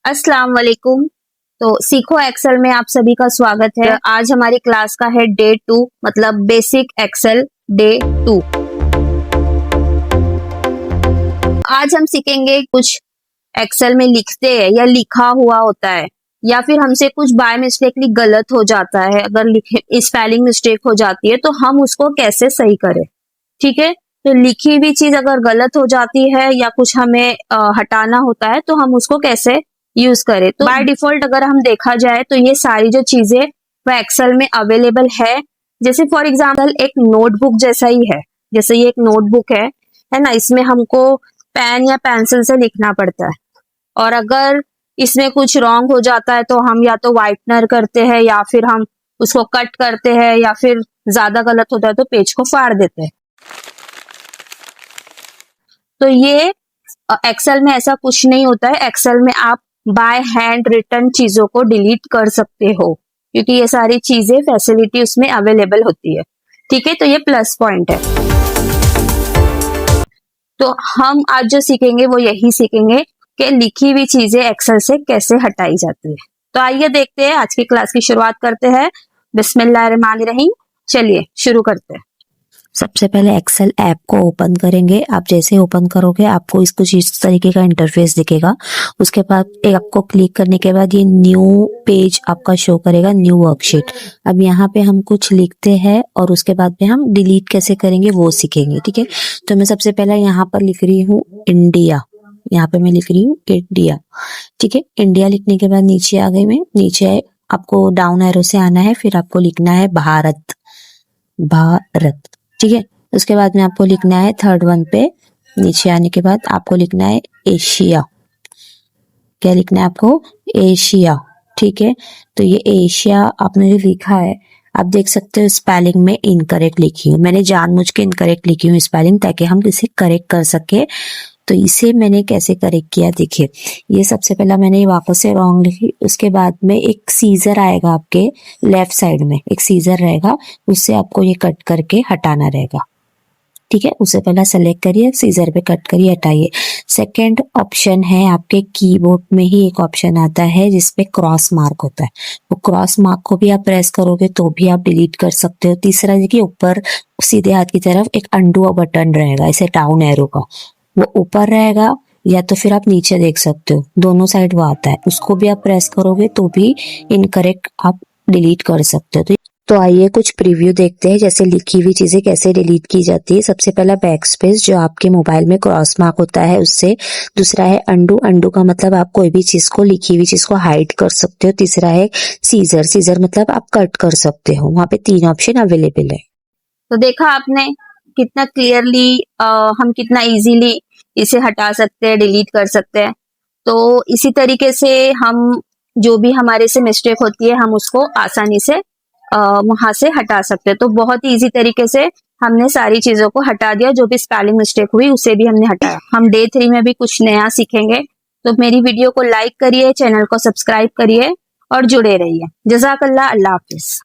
अस्सलाम वालेकुम। तो सीखो एक्सेल में आप सभी का स्वागत है। आज हमारी क्लास का है डे 2 मतलब बेसिक एक्सेल डे 2। आज हम सीखेंगे कुछ एक्सेल में लिखते हैं या लिखा हुआ होता है या फिर हमसे कुछ बाय मिस्टेकली गलत हो जाता है, अगर लिखे स्पेलिंग मिस्टेक हो जाती है तो हम उसको कैसे सही करें। ठीक है, तो लिखी हुई चीज अगर गलत हो जाती है या कुछ हमें हटाना होता है तो हम उसको कैसे यूज करें। तो बाय डिफॉल्ट अगर हम देखा जाए तो ये सारी जो चीजें वो एक्सेल में अवेलेबल है। जैसे फॉर एग्जांपल एक नोटबुक जैसा ही है, जैसे ये एक नोटबुक है ना, इसमें हमको पेन या पेंसिल से लिखना पड़ता है और अगर इसमें कुछ रॉन्ग हो जाता है तो हम या तो व्हाइटनर करते हैं या फिर हम उसको कट करते हैं या फिर ज्यादा गलत होता है तो पेज को फाड़ देते हैं। तो ये एक्सेल में ऐसा कुछ नहीं होता है। एक्सेल में आप बाय हैंड रिटन चीजों को डिलीट कर सकते हो क्योंकि ये सारी चीजें फैसिलिटी उसमें अवेलेबल होती है। ठीक है, तो ये प्लस पॉइंट है। तो हम आज जो सीखेंगे वो यही सीखेंगे कि लिखी हुई चीजें एक्सेल से कैसे हटाई जाती है। तो आइए देखते हैं, आज की क्लास की शुरुआत करते हैं। बिस्मिल्लाहिर्रहमानिर्रहीम। चलिए शुरू करते हैं। सबसे पहले एक्सेल ऐप को ओपन करेंगे। आप जैसे ओपन करोगे आपको इस कुछ इस तरीके का इंटरफेस दिखेगा। उसके बाद एक आपको क्लिक करने के बाद ये न्यू पेज आपका शो करेगा, न्यू वर्कशीट। अब यहाँ पे हम कुछ लिखते हैं और उसके बाद में हम डिलीट कैसे करेंगे वो सीखेंगे। ठीक है, तो मैं सबसे पहले यहाँ पर लिख रही हूँ इंडिया। यहाँ पे मैं लिख रही हूँ इंडिया। ठीक है, इंडिया लिखने के बाद नीचे आ गई मैं। नीचे आपको डाउन एरो से आना है, फिर आपको लिखना है भारत। भारत, ठीक है। उसके बाद में आपको लिखना है थर्ड वन पे, नीचे आने के बाद आपको लिखना है एशिया। क्या लिखना है आपको? एशिया। ठीक है, तो ये एशिया आपने जो लिखा है आप देख सकते हो स्पेलिंग में इनकरेक्ट लिखी हूँ। मैंने जानबूझ के इनकरेक्ट लिखी हूँ स्पेलिंग ताकि हम इसे करेक्ट कर सके। तो इसे मैंने कैसे करेक्ट किया देखिए, ये सबसे पहला मैंने वापस से रॉन्ग लिखी। उसके बाद में एक सीजर आएगा आपके लेफ्ट साइड में, एक सीजर रहेगा, उससे आपको ये कट करके हटाना रहेगा। ठीक है, उससे पहला सेलेक्ट करिए, सीजर पे कट करिए, हटाइए। सेकंड ऑप्शन है आपके कीबोर्ड में ही एक ऑप्शन आता है जिसपे क्रॉस मार्क होता है। वो क्रॉस मार्क को भी आप प्रेस करोगे तो भी आप डिलीट कर सकते हो। तीसरा देखिए ऊपर सीधे हाथ की तरफ एक अंडू बटन रहेगा, ऐसे डाउन एरो का, वो ऊपर रहेगा या तो फिर आप नीचे देख सकते हो, दोनों साइड वो आता है। उसको भी आप प्रेस करोगे तो भी इनकरेक्ट आप डिलीट कर सकते हो। तो आइए कुछ प्रीव्यू देखते हैं जैसे लिखी हुई चीजें कैसे डिलीट की जाती है। सबसे पहला बैक स्पेस जो आपके मोबाइल में क्रॉस मार्क होता है उससे। दूसरा है अंडू, अंडू का मतलब आप कोई भी चीज को, लिखी हुई चीज को हाइड कर सकते हो। तीसरा है सीजर, सीजर मतलब आप कट कर सकते हो। वहां पे 3 ऑप्शन अवेलेबल है। तो देखा आपने कितना क्लियरली हम कितना इजीली इसे हटा सकते हैं, डिलीट कर सकते हैं। तो इसी तरीके से हम जो भी हमारे से मिस्टेक होती है हम उसको आसानी से वहां से हटा सकते हैं। तो बहुत ही इजी तरीके से हमने सारी चीजों को हटा दिया, जो भी स्पेलिंग मिस्टेक हुई उसे भी हमने हटाया। हम डे 3 में भी कुछ नया सीखेंगे, तो मेरी वीडियो को लाइक करिए, चैनल को सब्सक्राइब करिए और जुड़े रहिए। जज़ाकल्लाह, अल्लाह हाफिज।